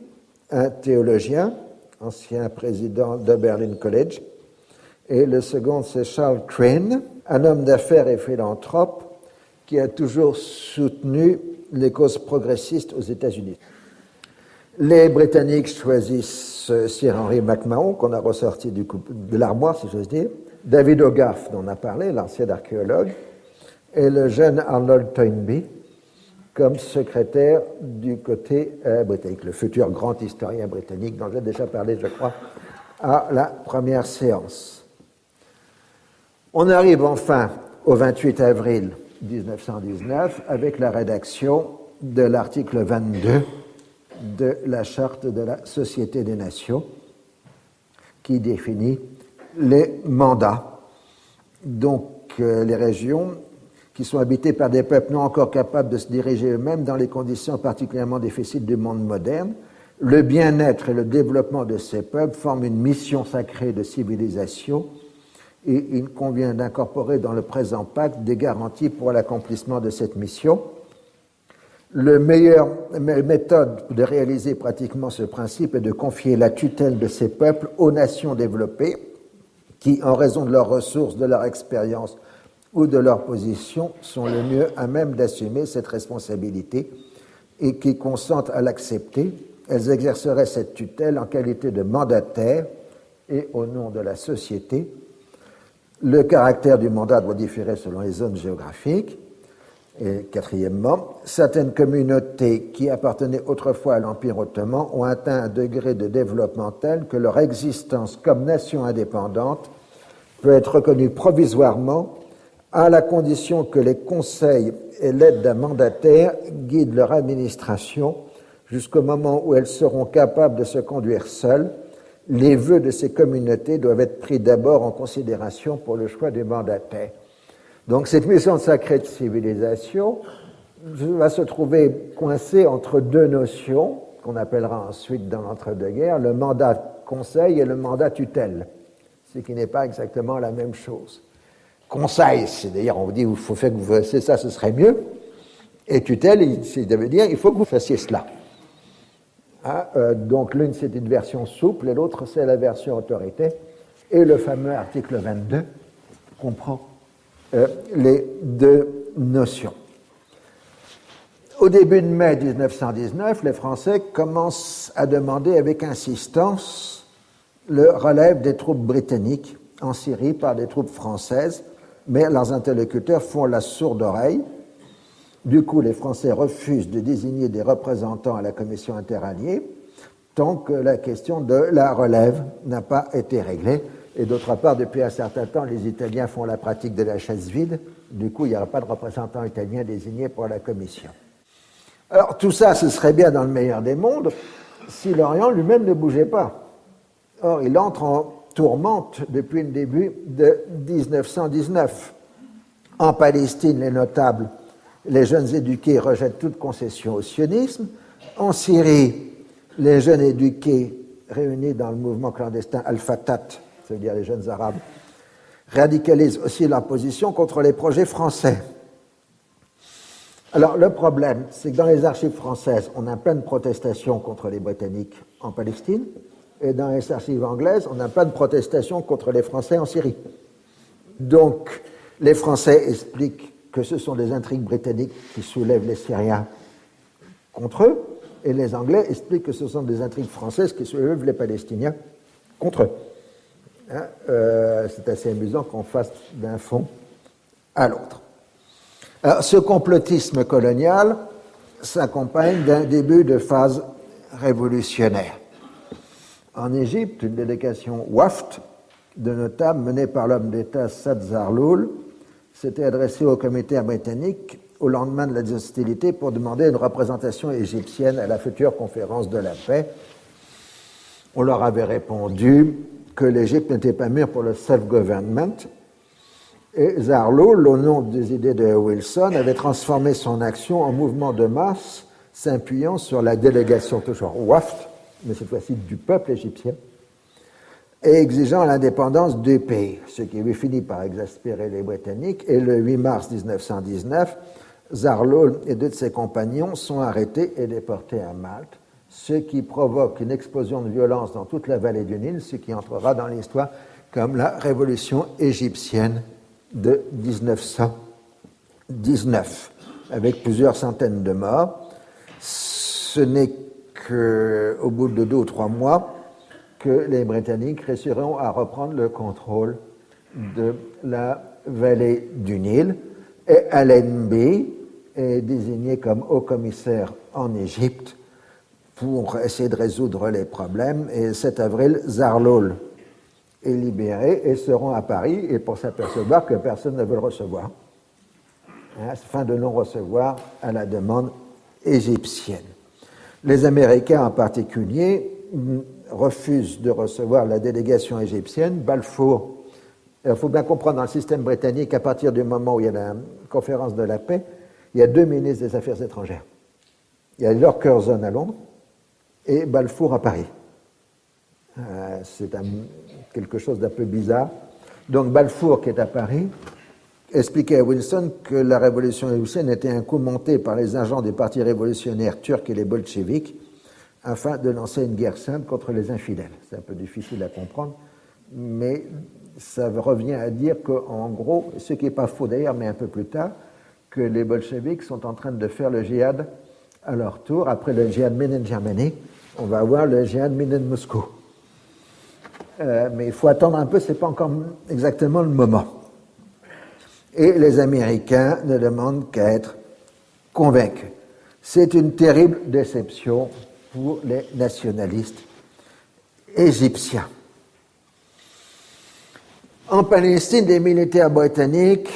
un théologien, ancien président d'Oberlin College. Et le second, c'est Charles Crane, un homme d'affaires et philanthrope qui a toujours soutenu les causes progressistes aux États-Unis. Les Britanniques choisissent Sir Henry McMahon, qu'on a ressorti de l'armoire, si j'ose dire, David Hogarth, dont on a parlé, l'ancien archéologue, et le jeune Arnold Toynbee comme secrétaire du côté britannique, le futur grand historien britannique dont j'ai déjà parlé, je crois, à la première séance. On arrive enfin au 28 avril 1919 avec la rédaction de l'article 22 de la Charte de la Société des Nations qui définit les mandats. Donc, les régions qui sont habitées par des peuples non encore capables de se diriger eux-mêmes dans les conditions particulièrement difficiles du monde moderne, le bien-être et le développement de ces peuples forment une mission sacrée de civilisation et il convient d'incorporer dans le présent pacte des garanties pour l'accomplissement de cette mission. La meilleure méthode de réaliser pratiquement ce principe est de confier la tutelle de ces peuples aux nations développées qui, en raison de leurs ressources, de leur expérience ou de leur position, sont le mieux à même d'assumer cette responsabilité et qui consentent à l'accepter. Elles exerceraient cette tutelle en qualité de mandataires et au nom de la société. Le caractère du mandat doit différer selon les zones géographiques. Et quatrièmement, certaines communautés qui appartenaient autrefois à l'Empire ottoman ont atteint un degré de développement tel que leur existence comme nation indépendante peut être reconnue provisoirement à la condition que les conseils et l'aide d'un mandataire guident leur administration jusqu'au moment où elles seront capables de se conduire seules. Les vœux de ces communautés doivent être pris d'abord en considération pour le choix du mandataire. Donc cette mission sacrée de civilisation va se trouver coincée entre deux notions qu'on appellera ensuite dans l'entre-deux-guerres le mandat conseil et le mandat tutelle, ce qui n'est pas exactement la même chose. Conseil, c'est d'ailleurs on vous dit il faut faire que vous fassiez ça, ce serait mieux, et tutelle, ça veut dire il faut que vous fassiez cela. Donc l'une c'est une version souple et l'autre c'est la version autorité, et le fameux article 22 comprend les deux notions. Au début de mai 1919, les Français commencent à demander avec insistance le relève des troupes britanniques en Syrie par des troupes françaises, mais leurs interlocuteurs font la sourde oreille. Du coup, les Français refusent de désigner des représentants à la commission interalliée tant que la question de la relève n'a pas été réglée. Et d'autre part, depuis un certain temps, les Italiens font la pratique de la chaise vide. Du coup, il n'y aura pas de représentant italien désigné pour la commission. Alors, tout ça, ce serait bien dans le meilleur des mondes si l'Orient lui-même ne bougeait pas. Or, il entre en tourmente depuis le début de 1919. En Palestine, les notables, les jeunes éduqués rejettent toute concession au sionisme. En Syrie, les jeunes éduqués réunis dans le mouvement clandestin Al-Fatah, ça veut dire les jeunes arabes, radicalisent aussi leur position contre les projets français. Alors le problème, c'est que dans les archives françaises, on a plein de protestations contre les Britanniques en Palestine, et dans les archives anglaises, on a plein de protestations contre les Français en Syrie. Donc les Français expliquent que ce sont des intrigues britanniques qui soulèvent les Syriens contre eux, et les Anglais expliquent que ce sont des intrigues françaises qui soulèvent les Palestiniens contre eux. C'est assez amusant qu'on fasse d'un fond à l'autre. Alors, ce complotisme colonial s'accompagne d'un début de phase révolutionnaire. En Égypte, une délégation Wafd de notables menée par l'homme d'État Saad Zarloul s'était adressée au comité britannique au lendemain de la hostilité pour demander une représentation égyptienne à la future conférence de la paix. On leur avait répondu que l'Égypte n'était pas mûre pour le self-government. Et Zarloul, au nom des idées de Wilson, avait transformé son action en mouvement de masse, s'appuyant sur la délégation toujours Wafd, mais cette fois-ci du peuple égyptien, et exigeant l'indépendance du pays, ce qui avait fini par exaspérer les Britanniques. Et le 8 mars 1919, Zarloul et deux de ses compagnons sont arrêtés et déportés à Malte, ce qui provoque une explosion de violence dans toute la vallée du Nil, ce qui entrera dans l'histoire comme la révolution égyptienne de 1919, avec plusieurs centaines de morts. Ce n'est qu'au bout de 2 ou 3 mois, que les Britanniques réussiront à reprendre le contrôle de la vallée du Nil. Et Allenby est désigné comme haut commissaire en Égypte pour essayer de résoudre les problèmes. Et le 7 avril, Zarlol est libéré et se rend à Paris et pour s'apercevoir que personne ne veut le recevoir. Fin de non-recevoir à la demande égyptienne. Les Américains en particulier refusent de recevoir la délégation égyptienne. Balfour, il faut bien comprendre dans le système britannique, à partir du moment où il y a la conférence de la paix, il y a 2 ministres des Affaires étrangères. Il y a Lord Curzon à Londres et Balfour à Paris. C'est quelque chose d'un peu bizarre. Donc Balfour, qui est à Paris, expliquait à Wilson que la révolution égyptienne était un coup monté par les agents des partis révolutionnaires turcs et les bolcheviks afin de lancer une guerre sainte contre les infidèles. C'est un peu difficile à comprendre, mais ça revient à dire qu'en gros, ce qui n'est pas faux d'ailleurs, mais un peu plus tard, que les bolcheviks sont en train de faire le djihad à leur tour. Après le djihad Minen Germany, on va avoir le djihad Minen Moscou. Mais il faut attendre un peu, ce n'est pas encore exactement le moment. Et les Américains ne demandent qu'à être convaincus. C'est une terrible déception pour les nationalistes égyptiens. En Palestine, les militaires britanniques,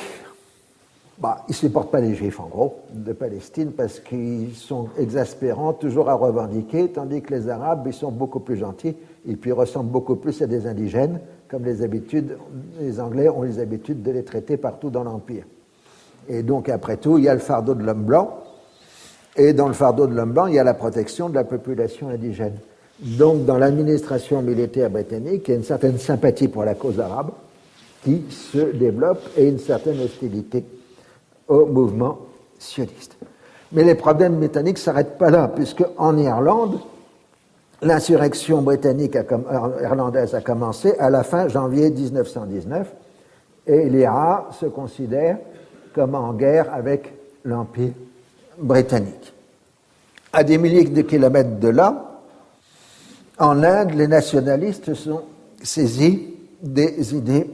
ils ne supportent pas les Juifs, en gros, de Palestine, parce qu'ils sont exaspérants, toujours à revendiquer, tandis que les Arabes, ils sont beaucoup plus gentils, et puis ressemblent beaucoup plus à des indigènes, comme les Anglais ont les habitudes de les traiter partout dans l'Empire. Et donc, après tout, il y a le fardeau de l'homme blanc, et dans le fardeau de l'homme blanc, il y a la protection de la population indigène. Donc, dans l'administration militaire britannique, il y a une certaine sympathie pour la cause arabe qui se développe et une certaine hostilité au mouvement sioniste. Mais les problèmes britanniques ne s'arrêtent pas là, puisque en Irlande, l'insurrection britannique irlandaise a commencé à la fin janvier 1919 et l'IRA se considère comme en guerre avec l'Empire britannique. À des milliers de kilomètres de là, en Inde, les nationalistes sont saisis des idées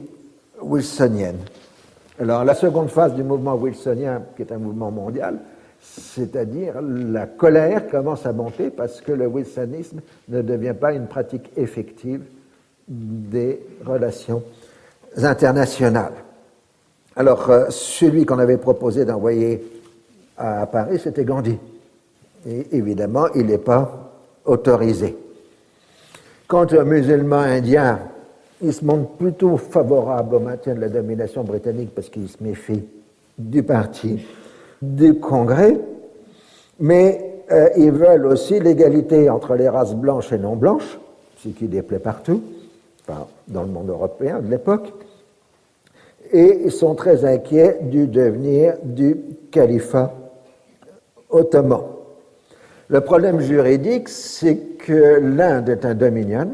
wilsoniennes. Alors, la seconde phase du mouvement wilsonien, qui est un mouvement mondial, c'est-à-dire la colère commence à monter parce que le wilsonisme ne devient pas une pratique effective des relations internationales. Alors, celui qu'on avait proposé d'envoyer à Paris, c'était Gandhi. Et évidemment, il n'est pas autorisé. Quant aux musulmans indiens, ils se montrent plutôt favorables au maintien de la domination britannique parce qu'ils se méfient du parti du Congrès, mais ils veulent aussi l'égalité entre les races blanches et non blanches, ce qui déplaît partout, enfin, dans le monde européen de l'époque, et ils sont très inquiets du devenir du califat ottoman. Le problème juridique, c'est que l'Inde est un dominion,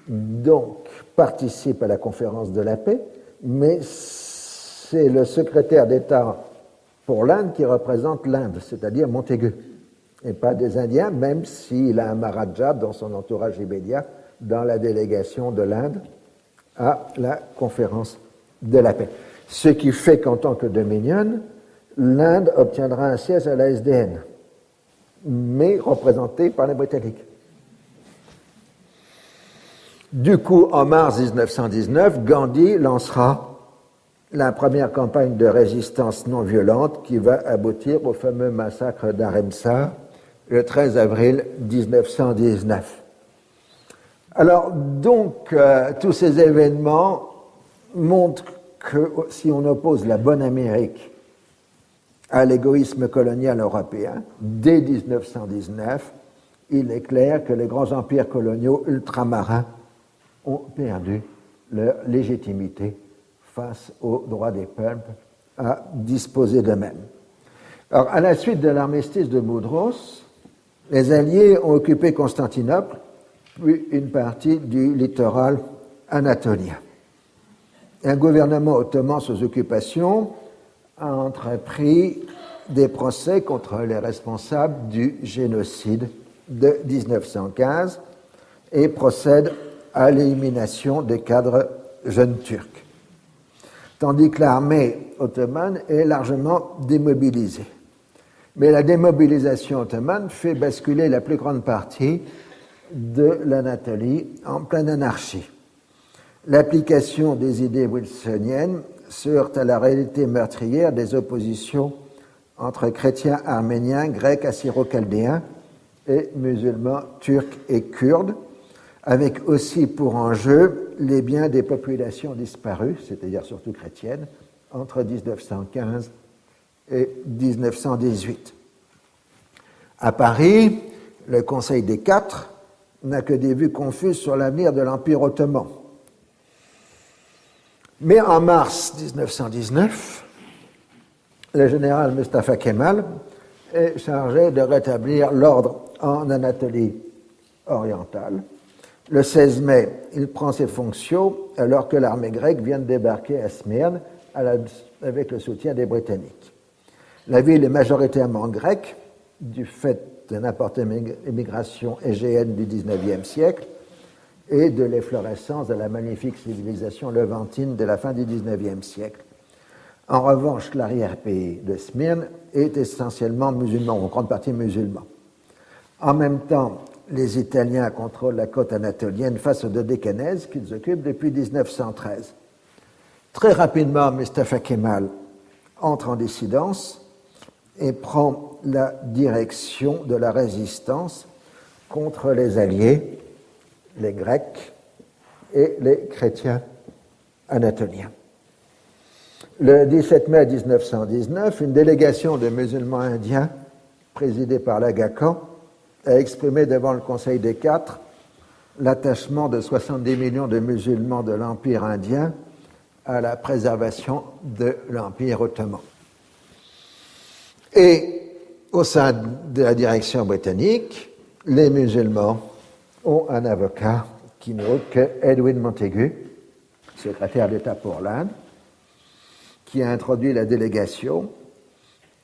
donc participe à la conférence de la paix, mais c'est le secrétaire d'État pour l'Inde qui représente l'Inde, c'est-à-dire Montaigu, et pas des Indiens, même s'il a un Maharaja dans son entourage immédiat dans la délégation de l'Inde à la conférence de la paix. Ce qui fait qu'en tant que dominion, l'Inde obtiendra un siège à la SDN, mais représenté par les Britanniques. Du coup, en mars 1919, Gandhi lancera la première campagne de résistance non violente qui va aboutir au fameux massacre d'Aremsar le 13 avril 1919. Alors, donc, tous ces événements montrent que si on oppose la bonne Amérique à l'égoïsme colonial européen, dès 1919, il est clair que les grands empires coloniaux ultramarins ont perdu leur légitimité face au droit des peuples à disposer d'eux-mêmes. Alors, à la suite de l'armistice de Boudros, les Alliés ont occupé Constantinople, puis une partie du littoral anatolien. Un gouvernement ottoman sous occupation a entrepris des procès contre les responsables du génocide de 1915 et procède à l'élimination des cadres jeunes turcs, tandis que l'armée ottomane est largement démobilisée. Mais la démobilisation ottomane fait basculer la plus grande partie de l'Anatolie en pleine anarchie. L'application des idées wilsoniennes se heurte à la réalité meurtrière des oppositions entre chrétiens arméniens, grecs, assyro-chaldéens et musulmans turcs et kurdes, avec aussi pour enjeu les biens des populations disparues, c'est-à-dire surtout chrétiennes, entre 1915 et 1918. À Paris, le Conseil des Quatre n'a que des vues confuses sur l'avenir de l'Empire ottoman. Mais en mars 1919, le général Mustafa Kemal est chargé de rétablir l'ordre en Anatolie orientale. Le 16 mai, il prend ses fonctions alors que l'armée grecque vient de débarquer à Smyrne avec le soutien des Britanniques. La ville est majoritairement grecque du fait d'une importante immigration égéenne du XIXe siècle et de l'efflorescence de la magnifique civilisation levantine de la fin du XIXe siècle. En revanche, l'arrière-pays de Smyrne est essentiellement musulman, en grande partie musulman. En même temps, les Italiens contrôlent la côte anatolienne face aux Dodécanèses qu'ils occupent depuis 1913. Très rapidement, Mustafa Kemal entre en dissidence et prend la direction de la résistance contre les Alliés, les Grecs et les chrétiens anatoliens. Le 17 mai 1919, une délégation de musulmans indiens, présidée par l'Aga Khan, a exprimé devant le Conseil des Quatre l'attachement de 70 millions de musulmans de l'Empire indien à la préservation de l'Empire ottoman. Et au sein de la direction britannique, les musulmans ont un avocat qui n'est autre que Edwin Montagu, secrétaire d'État pour l'Inde, qui a introduit la délégation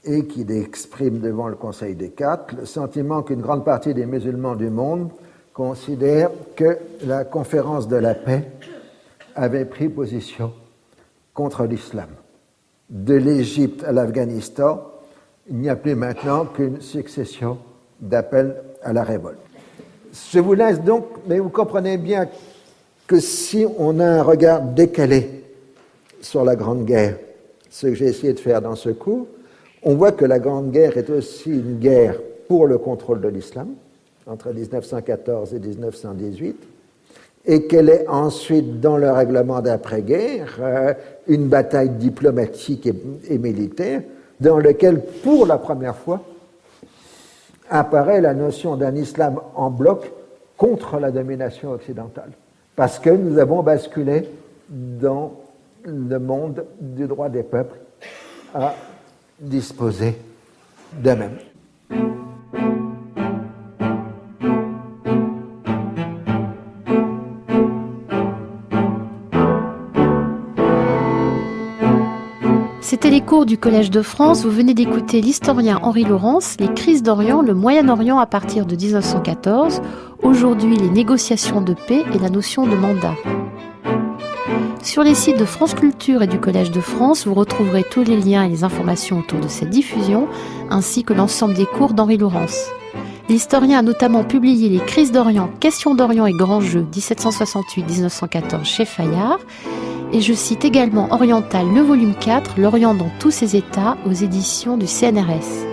et qui exprime devant le Conseil des Quatre le sentiment qu'une grande partie des musulmans du monde considèrent que la conférence de la paix avait pris position contre l'islam. De l'Égypte à l'Afghanistan, il n'y a plus maintenant qu'une succession d'appels à la révolte. Je vous laisse donc, mais vous comprenez bien que si on a un regard décalé sur la Grande Guerre, ce que j'ai essayé de faire dans ce cours, on voit que la Grande Guerre est aussi une guerre pour le contrôle de l'islam, entre 1914 et 1918, et qu'elle est ensuite, dans le règlement d'après-guerre, une bataille diplomatique et militaire, dans laquelle, pour la première fois, apparaît la notion d'un islam en bloc contre la domination occidentale. Parce que nous avons basculé dans le monde du droit des peuples à disposer d'eux-mêmes. C'était les cours du Collège de France. Vous venez d'écouter l'historien Henri Laurence, les crises d'Orient, le Moyen-Orient à partir de 1914, aujourd'hui les négociations de paix et la notion de mandat. Sur les sites de France Culture et du Collège de France, vous retrouverez tous les liens et les informations autour de cette diffusion, ainsi que l'ensemble des cours d'Henri Laurence. L'historien a notamment publié Les crises d'Orient, Questions d'Orient et Grands Jeux 1768-1914 chez Fayard, et je cite également Oriental, le volume 4, L'Orient dans tous ses états, aux éditions du CNRS.